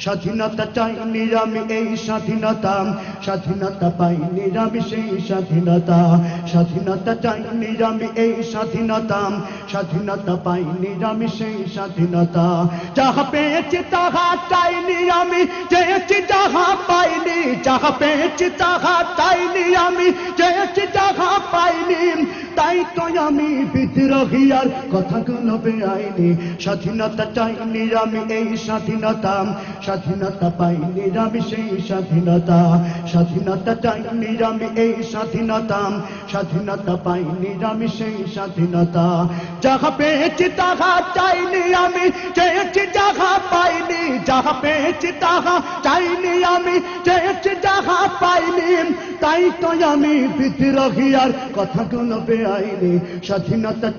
স্বাধীনতা চাইনি আমি এই স্বাধীনতা, স্বাধীনতা পাইনি আমি সেই স্বাধীনতা। স্বাধীনতা চাইনি আমি এই স্বাধীনতা, স্বাধীনতা পাইনি আমি সেই স্বাধীনতা। যাহা পেয়েছি তাহা চাইনি আমি, চেয়েছি যাহা পাইনি। যাহা পেয়েছি তাহা চাইনি আমি, চেয়েছি যাহা পাইনি। তাই তো আমি বিদ্রোহী আর কথাগুলো বেআইনি। স্বাধীনতা চাইনি আমি এই স্বাধীনতা, স্বাধীনতা পাইনি আমি সেই স্বাধীনতা। স্বাধীনতা চাইনি আমি এই স্বাধীনতা, স্বাধীনতা পাইনি আমি সেই স্বাধীনতা। যাহা পেয়েছি তাহা চাইনি আমি, চেয়েছি যাহা পাইনি। যাহা পেয়েছি তাহা চাইনি আমি, চেয়েছি যাহা পাইনি। তাই তো আমি বিদ্রোহী আর কথাগুলো বেআইনি। স্বাধীনতা